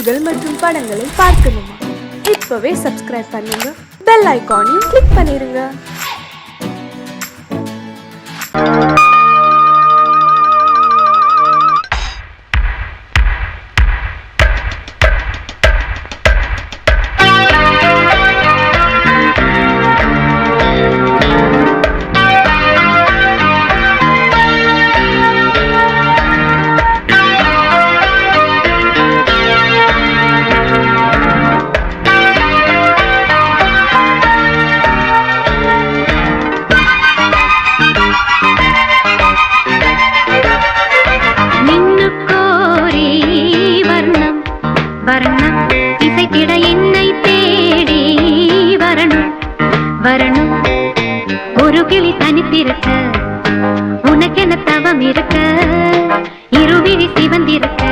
பாடல்கள் மற்றும் படங்களை பார்க்கணுமா? இப்பவே சப்ஸ்கிரைப் பண்ணுங்க, பெல் ஐகானையும் கிளிக் பண்ணிருங்க. ஒரு கிளி தனித்திருக்க உனக்கென தவம் இருக்க, இருவிழி சிவந்திருக்க,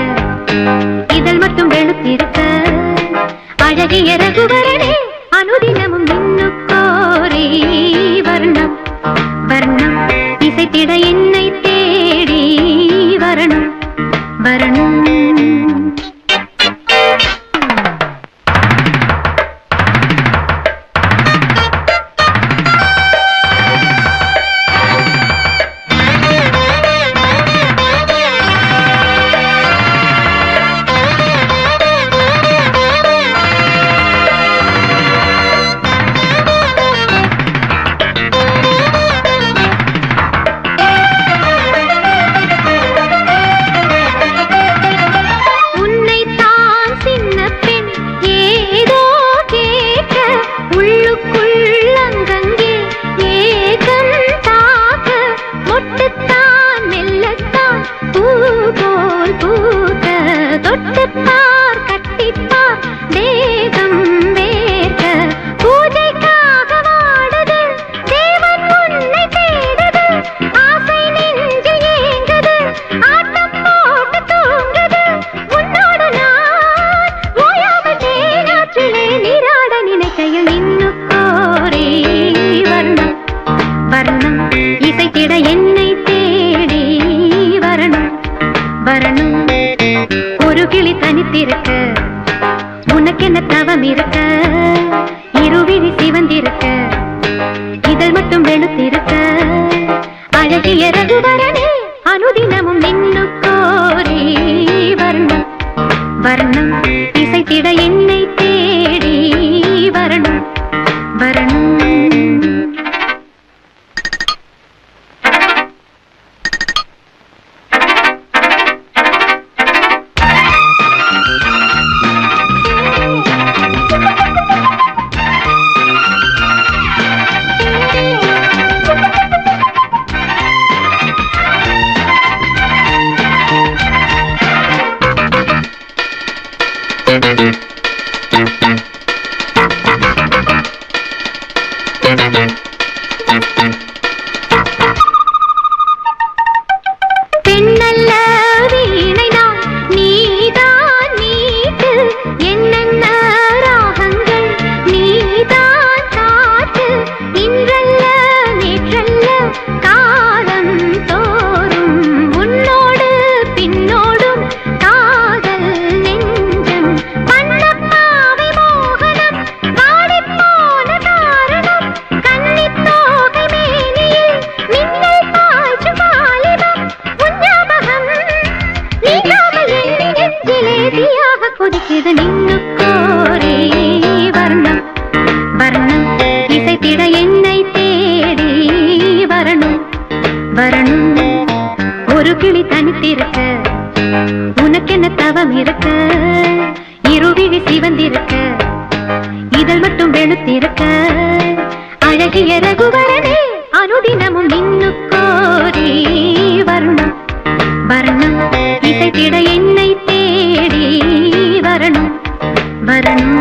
இதழ் மட்டும் வெளுத்திருக்க, அழகிய ரகுவரனே அனுதினமும் நின்னுக்கோரி வர்ணம் வர்ணம் இசைத்திட என்னை தேடி வரணும் வரணும். இசைத்திட என்னை தேடி வரணும் வரணும். ஒரு கிளி தனித்திருக்க உனக்கென தவம் இருக்க, இருவிழி சிவந்திருக்க, இதழ் மட்டும் வெளுத்திருக்க, அழகிய ரகுவரனே அனுதினமும் நின்னுக்கோரி வர்ணம் வர்ணம் இசைத்திட என்னை தேடி வரணும் வரணும். பெண்ணல்ல வீணைதான் நீதான் மீட்டு, என்னென்ன ராகங்கள் நீதான் காட்டு, இன்றல்ல நேற்றல்ல காலம் தோறும் உன்னோடு பின்னோடும் காதல் நெஞ்சம், பண்ணப்பாவை மோகனம் வாடிப்போன காரணம், கன்னித்தோகை மேனியில் மின்னல் பாய்ச்சும் வாலிபம், உஞ்ஞாபகம் நீங்காமல் என் நெஞ்சிலே தீயாக கொதிக்குது நின்னுக்கோரி வர்ணம் வர்ணம் இசைத்திட என்னை தேடி வரணும் வரணும். ஒரு கிளி தனித்திருக்க உனக்கென தவம் இருக்க, இருவிழி சிவந்திருக்க, இதழ் மட்டும் வெளுத்திருக்க, அழகிய ரகுவரனே அனுதினமும் நின்னுக்கோரி வர்ணம் வர்ணம் இசைத்திட என்னை தேடி வரணும் வரணும்.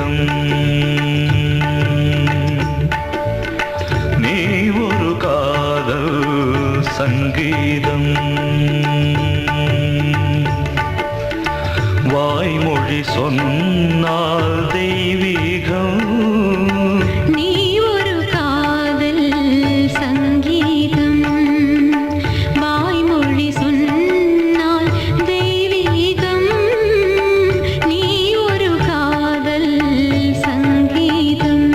சங்கீதம் நீ ஒரு காதல் சங்கீதம் வாய்மொழி சொன்னால் தெய்வீகம் நீ ஒரு காதல் சங்கீதம் வாய்மொழி சொன்னால் தெய்வீகம் நீ ஒரு காதல் சங்கீதம்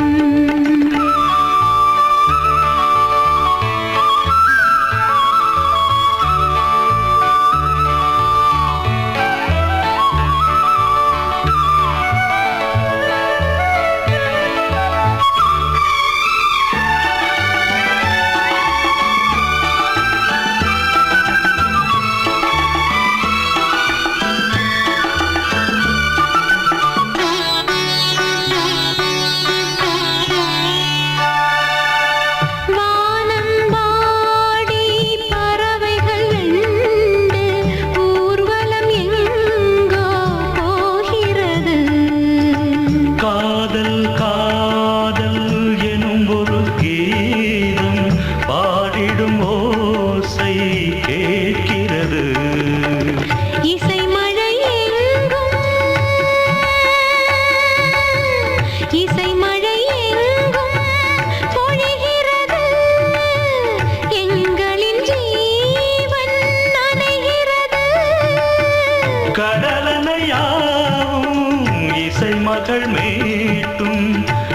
மகள் மீட்டும்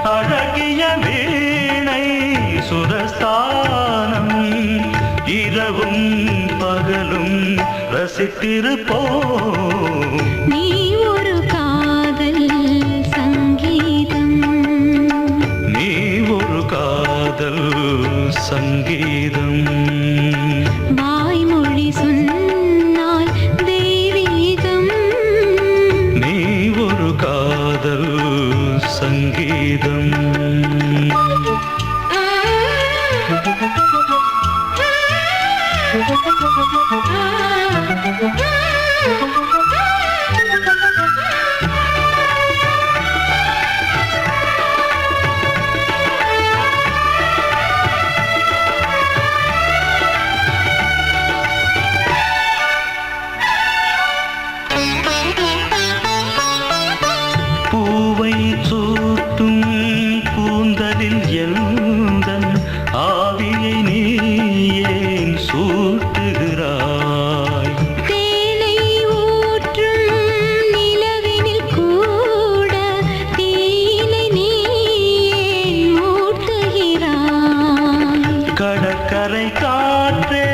அழகிய வீணை சுரஸ்தானம் இரவும் பகலும் ரசித்திருப்போம் நீ ஒரு காதல் சங்கீதம் நீ ஒரு காதல் சங்கீதம் வாய்மொழி சொன்னால் தெய்வீகம் நீ ஒரு காதல் சங்கீதம் பூவை சூட்டும் கூந்தலில் எந்தன் ஆவியை நீ ஏன் சூட்டுகிறாய் தேனை ஊற்றும் நிலவினில் கூட தீனை நீ ஏன் மூட்டுகிறாய் கடற்கரை காற்றே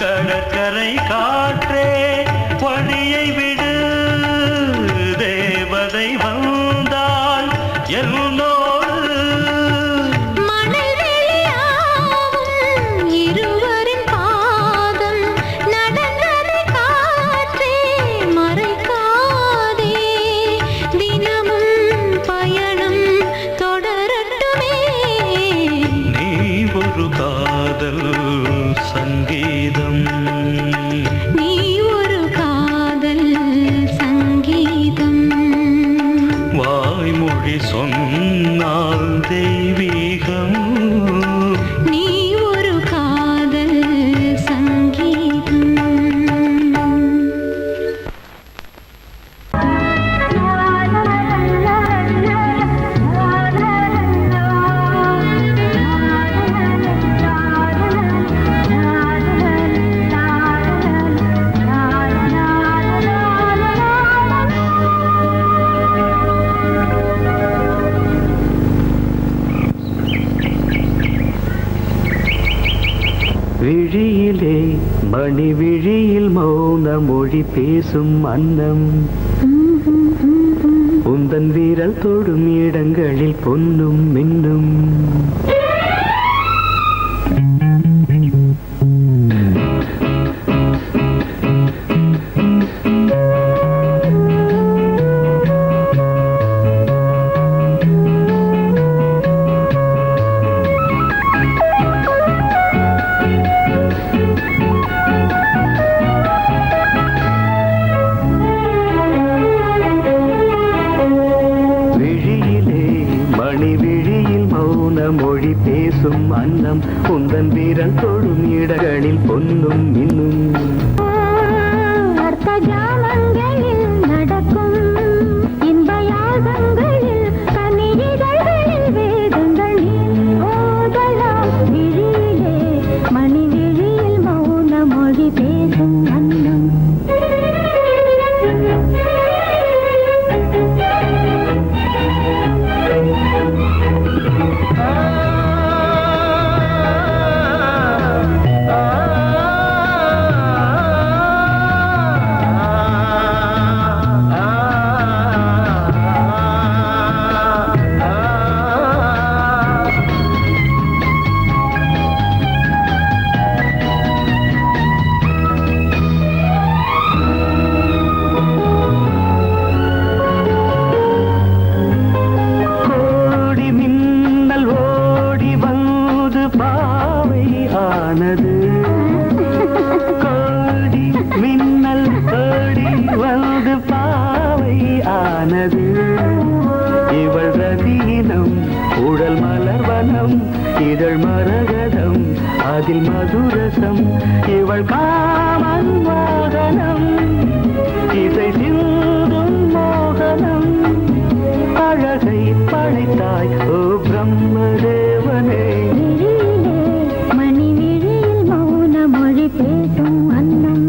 கடற்கரை காற்றே வழியை விடு தேவதை வந்தால் என்னோடு மணல் வெளியாகும் இருவரின் பாதம் நடந்ததை காற்றே மறைக்காதே தினமும் பயணம் தொடரட்டுமே நீ ஒரு காதல் சங்கீதம் நீ ஒரு காதல் சங்கீதம் வாய்மொழி சொன்னால் தெய்வீகம் நீ ஒரு காதல் சங்கீதம் விழியிலே மணி விழியில் மௌன மொழி பேசும் அன்னம் உந்தன் வீரல் தொடும் இடங்களில் பொன்னும் மின்னும் பேசும் அன்னம் உந்தன் வீரன் தொடும் இடங்களில் பொன்னும் மின்னும் அர்த்த ஜாமங்களில் நடக்கும் இன்ப யாகங்களில் கனிதழ்களில் வேதங்கள் ஓதலாம் விழியிலே மணி விழியில் மௌன மொழி பேசும் அன்னம் கோடி மின்னல் ஓடி வந்து பாவை ஆனது இவள் ரதீனம் உடல் மலர்வனம் இதழ் மரகதம் அதில் மதுரசம் இவள் காமன் மோகனம் இசை சிந்தும் மோகனம் அழகை படைத்தாய் ஓ பிரம்மதேவனே பேசும் அன்னம்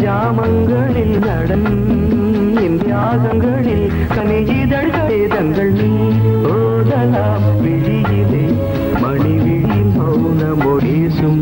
ஜாமங்களில் நடன் தியாகங்களில் கனிதழ்கள் நீ ஓதலாம் விழியிலே மணி விழி மௌன மொழிசும்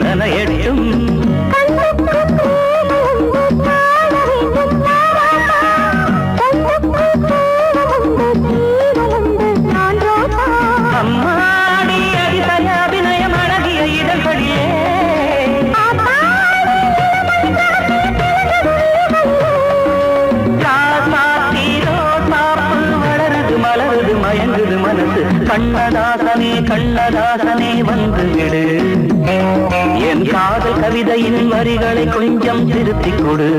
நனையட்டும் மனசு. கண்ணதாசனே கண்ணதாசனே வந்து விடு, என் காதல் கவிதையின் வரிகளை கொஞ்சம் திருத்திக் கொடு.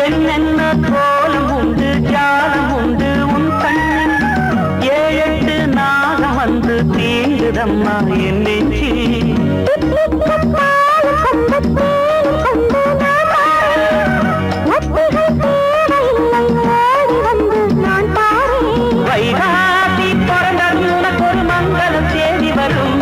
என்னென்ன கோலம் உண்டு ஜாலம் உண்டு உன் கண்ணில், 7-8 நாகம் வந்து தீங்குதம்மா என் நெஞ்சில். வைகாசி பிறந்தது உனக்கு ஒரு மங்களம் தேடி வரும்.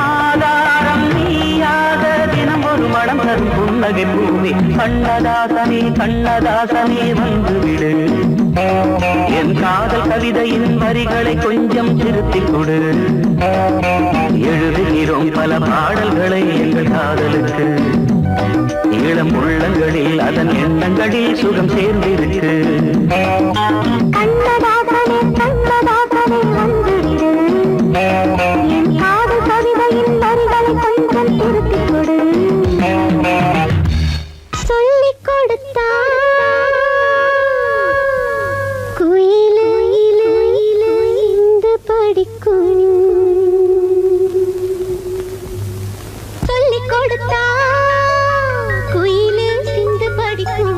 ஆதாரம் நீயாக தினம் ஒரு மனம் தரும் புன்னகை பூமி. கண்ணதாசனே கண்ணதாசனே வந்து விடு, என் காதல் கவிதையின் வரிகளை கொஞ்சம் திருத்திக் கொடு. எழுதுகிறோம் பல பாடல்களை எங்கள் காதலுக்கு, இளம் உள்ளங்களில் அதன் எண்ணங்களில் சுகம் சேர்ந்திருக்கு. கண்ணதாசனே கண்ணதாசனே வந்து விடு, என் காதல் கவிதையின் வரிகளை கொஞ்சம் திருத்திக் கொடு. சொல்லிக் கொடுத்தா குயிலு இந்து படிக்கும், சொல்லிக் கொடுத்தா குயிலு சிந்து படிக்கும்.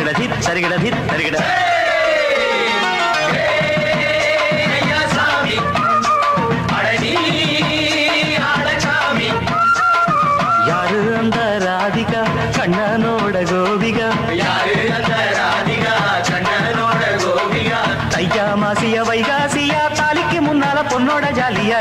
சரிகிடதி சரிகிடதி சரிகிட யாரு அந்த ராதிகா கண்ணனோட கோபிகா தையா மாசிய வைகாசியா தாலிக்கு முன்னால பொண்ணோட ஜாலியா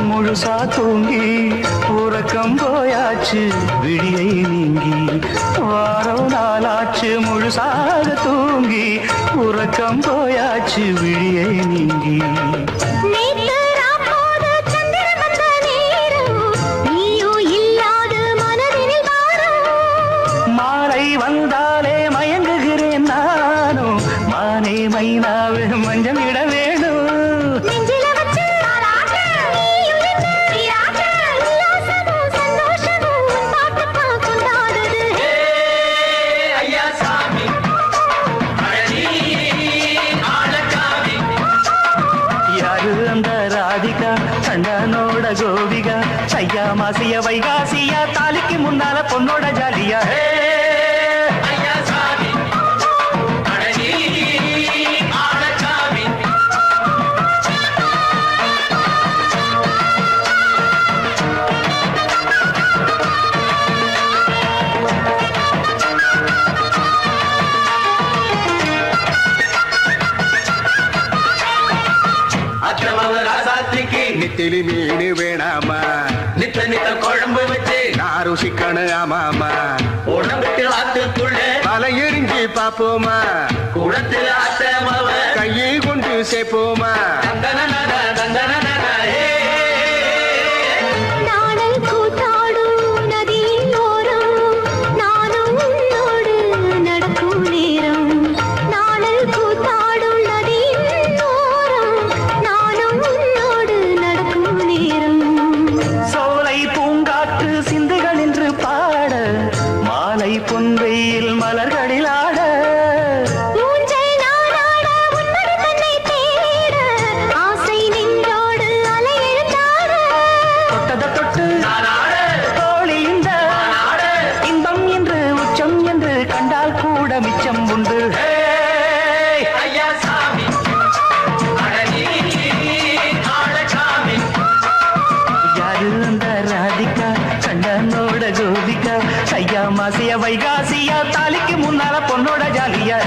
முழுசா தூங்கி உறக்கம் போயாச்சு விடியை நீங்கி வாரம் நாளாச்சு முழுசாக தூங்கி உறக்கம் போயாச்சு விடியை நீங்கி மாலை வந்தாலே மயங்குகிறேன் நானும் மானே மைனாவே மஞ்சள் இட வேணும் கண்ணனோட கோபிகா சையா மாசிய வைகாசியா தாலிக்கு முன்னால பொண்ணோட ஜாலியா நெத்திலி மீன் வேணாமா நித்த நித்த குழம்பு வச்சு நான் ருசிக்கணும் ஆமாமா உடம்புக்கு ஆத்துக்குள்ள பல எரிஞ்சு பாப்போமா குளத்தில் ஆத்தமாவ கையை கொண்டு சேர்ப்போமா பொன்வெயில் மலர்களில் ஆட தொட்டத தொட்டு தோழி இந்த இன்பம் என்று உச்சம் என்று கண்டால் கூட மிச்சம் உண்டு யாரு அந்த ராதிகா கண்ணனோட கோபிகா சையா மாசிய வைகாசியா தாலிக்கு முன்னால பொண்ணோட ஜாலியா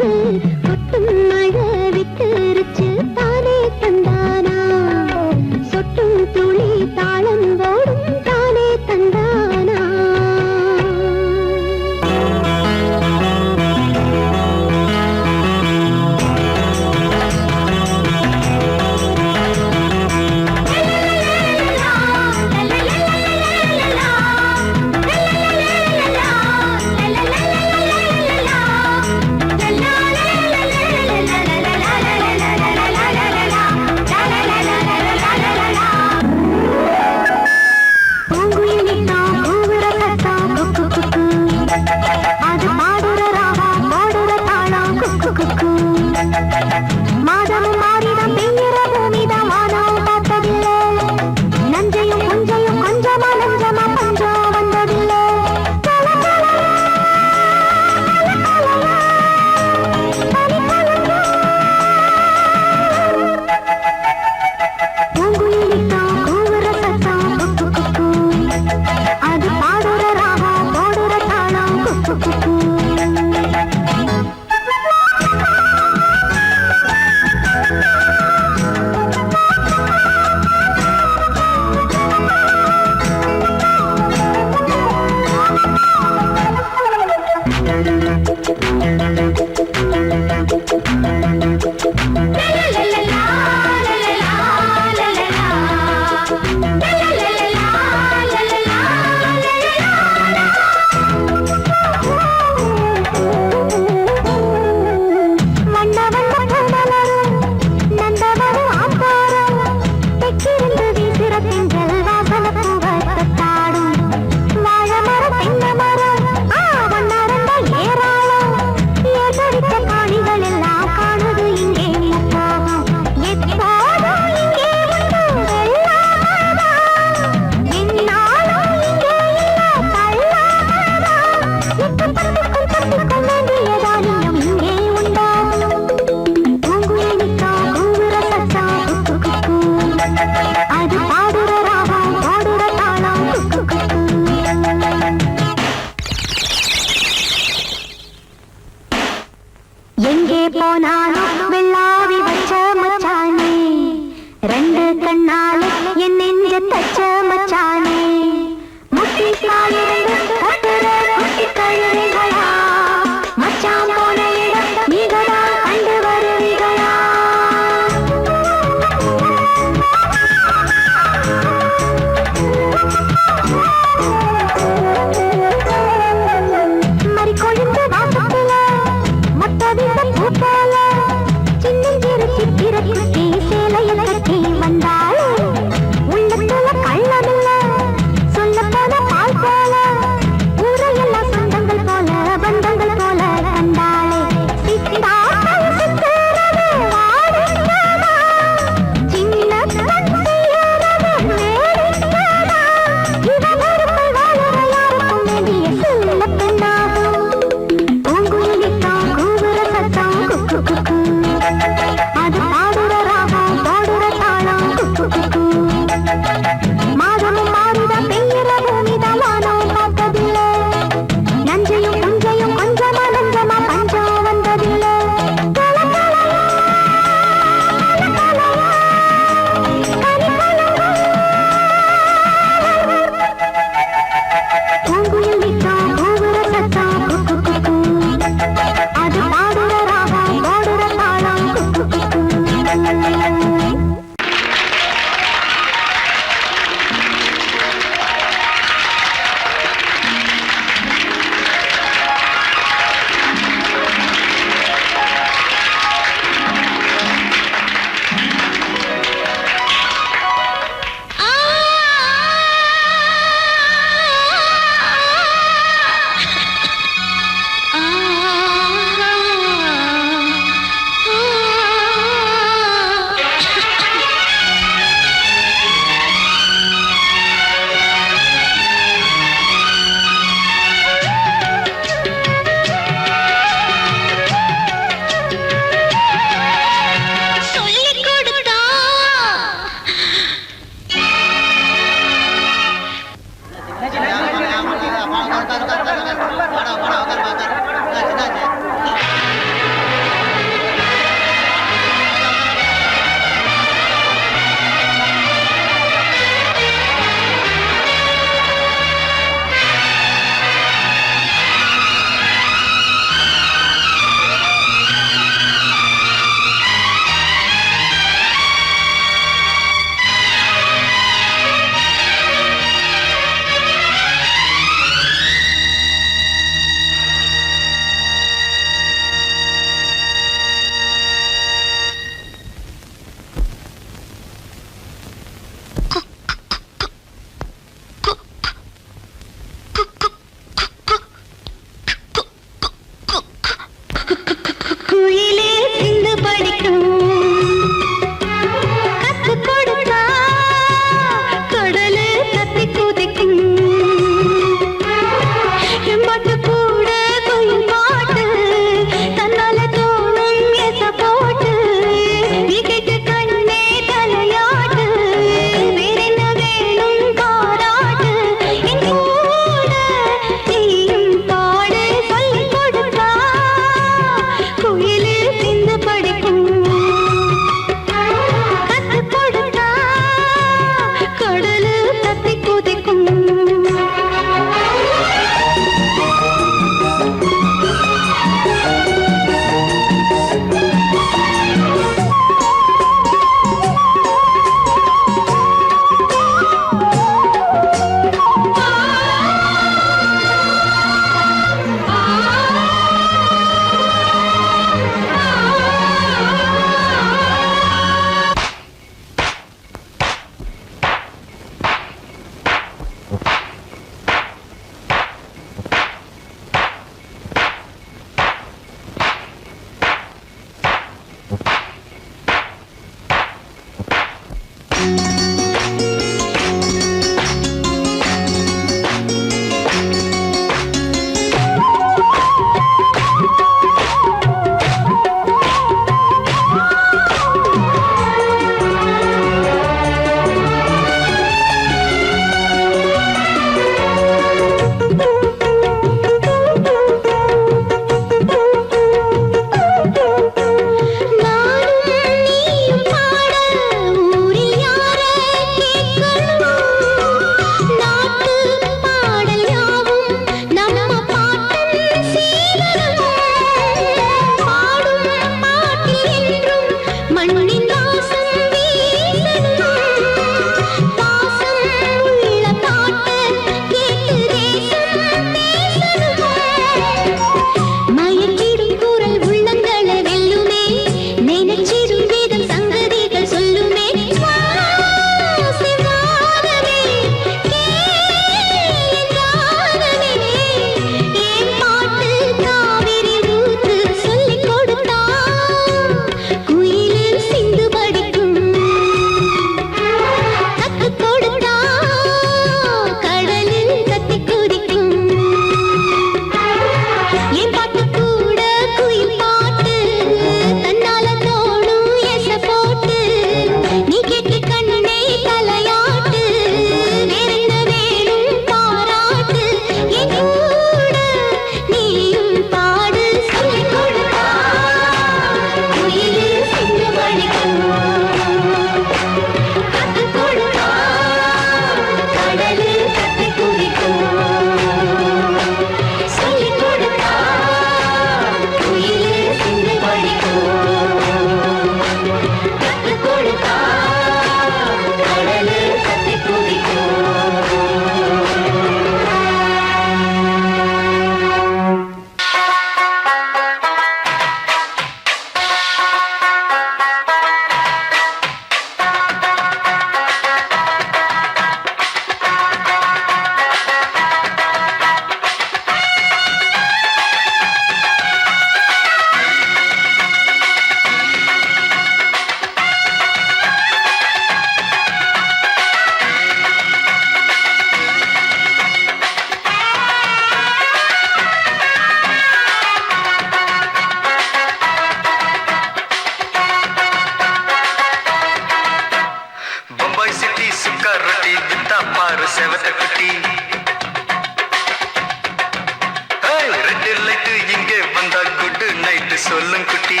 சொல்லும் குட்டி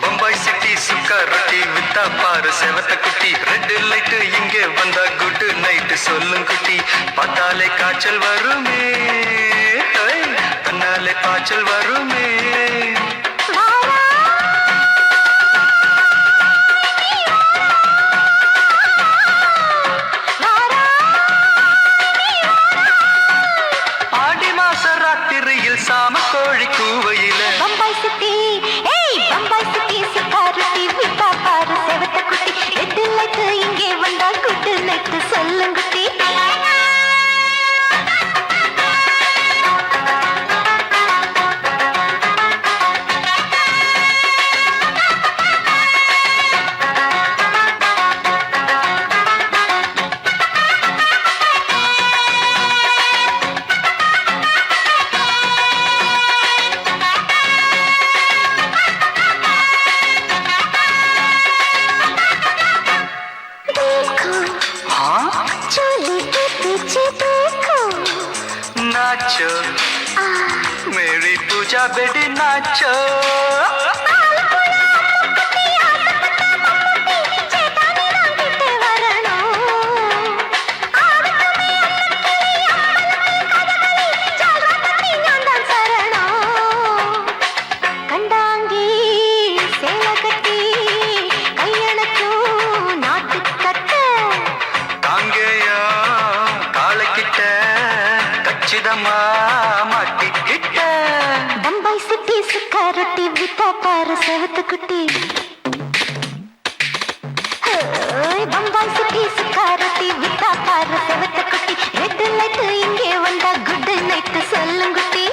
பம்பாய் சிட்டி சுக்கா ரொட்டி வித்தா பாரு செவத்த குட்டி ரெட் லைட் இங்கே வந்தா குட் நைட் சொல்லும் குட்டி பார்த்தாலே காய்ச்சல் வருமே கண்ணாலே காய்ச்சல் வருமே சாம கோழி கூவையில பம்பாய் சிட்டி ஏய் பம்பாய் சிட்டி சிக்காரத்தி விட்டா பாரு செவத்த குட்டி ரெட் லைட் இங்கே வந்தா குட் நைட் சொல்லுங்க குட்டி नाचो मेरी पूजा बेटी नाचो பம்பாய் சிட்டி சுக்காரொட்டி வித்தா பாரு செவத்த குட்டி பம்பாய் சிட்டி சுக்காரொட்டி வித்தா பாரு செவத்த குட்டி ரெட் லைட் இங்கே வந்தா குட் நைட் சொல்லுங்க குட்டி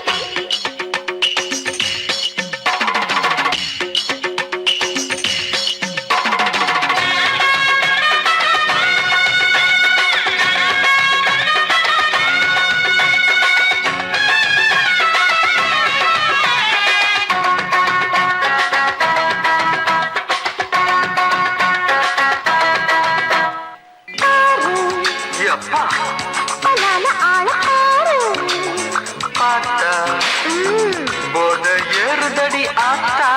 போத ஏறுதடி ஆத்தா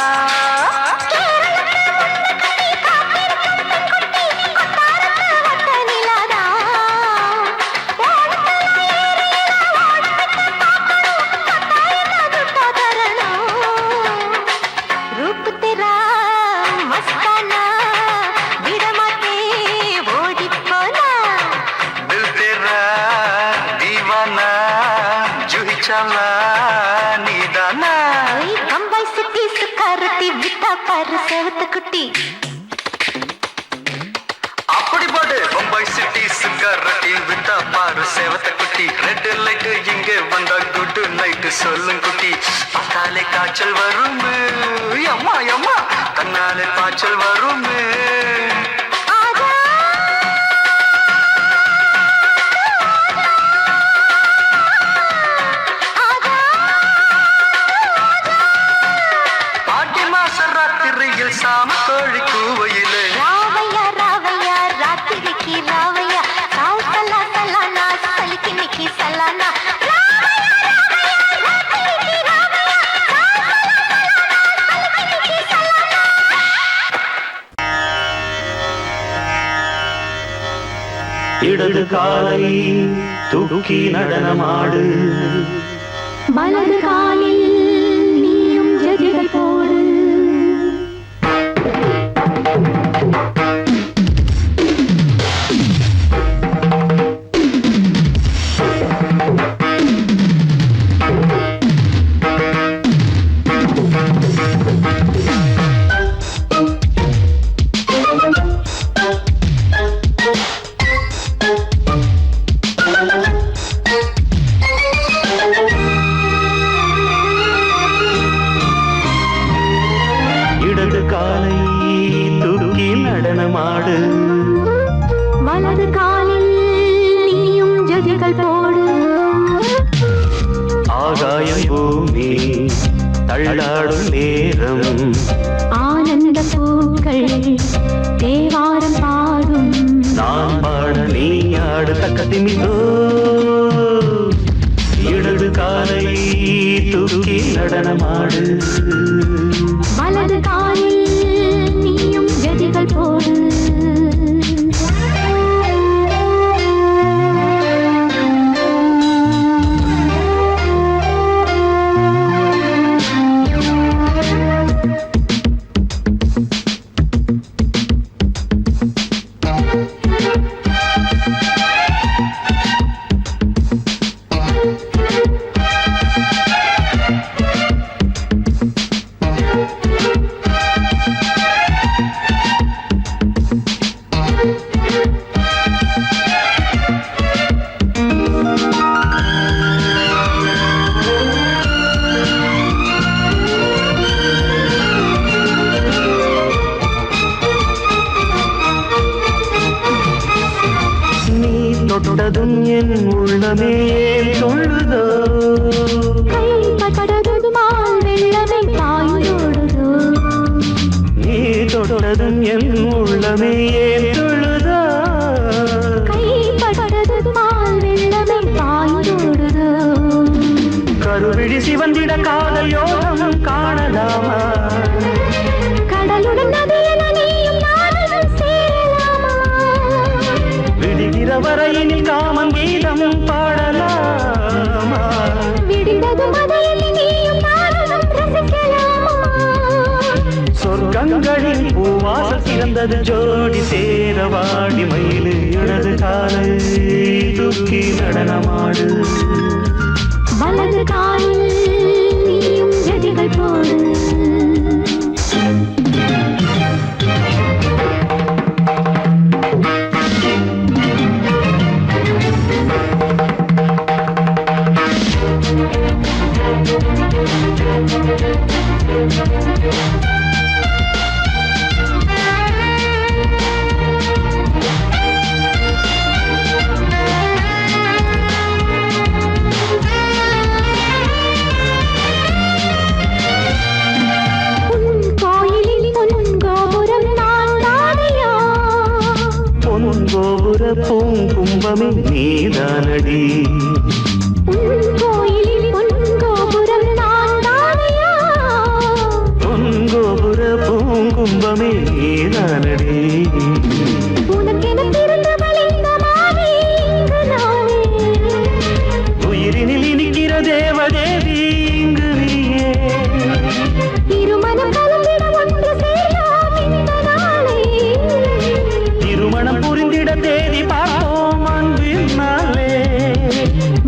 रूप तेरा मस्ताना विडमाते ओडी पोना दिल तेरा दीवाना जूही चला नीदाना बम्बई सिटी सुखारती विता पर सेवत कुटी அப்படி போடு பம்பாய் சிட்டி சுக்காரட்டி வித்தா பாரு சேவத்த குட்டி ரெட் லைட் இங்கே வந்தா குட் நைட் சொல்லும் குட்டி பார்த்தாலே காய்ச்சல் வருமே அம்மா அம்மா தன்னாலே காய்ச்சல் வருமே ஆடி மாச ராத்திரியில் சாம கோழி கூவையிலே ராவையா ராவையா ராத்திரிக்கு ராவையா சாவு சலா சலானா சலிக்கு நிக்கி சலானா இடது காலை தூக்கி நடனமாடு வலது காலில் நீயும் ஜதிகள் போடு இடது காலை தூக்கி நடனமாடு வலது காலில் நீயும் ஜதிகள் போடு ஆகாயம் பூமி தள்ளாடும் நேரம் ஆனந்த பூக்கள் தேவாரம் பாடும் நான் பாட நீ ஆடு தக்க திமிதோ இடது காலை தூக்கி நடனமாடு வலது காலில் நீயும் ஜதிகள் போடு தொட்டதும் என் உள்ளமே சொல்லுதோ கைப்பட்டதுமால் வெள்ளமே பாயோடுதோ நீ தொட்டதும் என் உள்ளமே சொல்லுதோ கைப்பட்டதுமால் வெள்ளமே பாயோடுதோ கருவிழி சிவந்திட காதல் யோகம் காணலாமா கடலுடன் நதியில நீயும் நானும் சேரலாமா விடுகிற வரையினில் காமன் கீதம் பாடலாமா விடிந்தது மதையில் நீயும் நானும் ரசிக்கலாமா சொர்க்கங்களில் பூவாசல் சிறந்தது ஜோடி சேரவாடி மயிலு இடது காலை தூக்கி நடனமாடு வலது காலில் நீயும் ஜதிகள் போடு பூங்கும்பமே நீதானடி கோயிலில் பொன்கோபுரம் நான் தானையா பொன்கோபுர பூங்கும்பமே நீதானடி உனக்கென பிறந்தவள் இந்த மாறி இங்கு நானே உயிரினில் இனிக்கிற தேவதேவி இங்கு நீயே இருமனம் கலந்திட ஒன்று சேரலாம் இந்த நாளே திருமணம் புரிந்திட தேதி பார்ப்போம் அன்பினாலே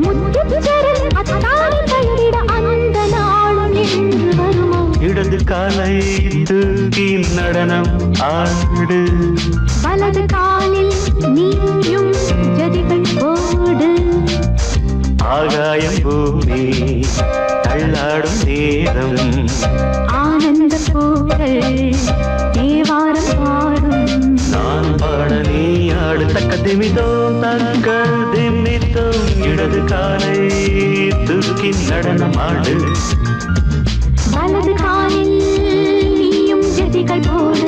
முத்துச்சரன் அத்தானை தழுவிட அந்த நாளும் என்று வருமோ இடது காலை தூக்கி நடனம் ஆடு வலது காலில் நீயும் ஜதிகள் போடு ஆகாயம் பூமி தள்ளாடும் நேரம் ஆனந்த பூக்கள் தேவாரம் பாடும் நான் பாட நீ ஆடு தக்க திமிதோம் தக்க திமித்தோம் இடது காலை தூக்கி நடனம் ஆடு வலது காலில் நீயும் ஜதிகள் போடு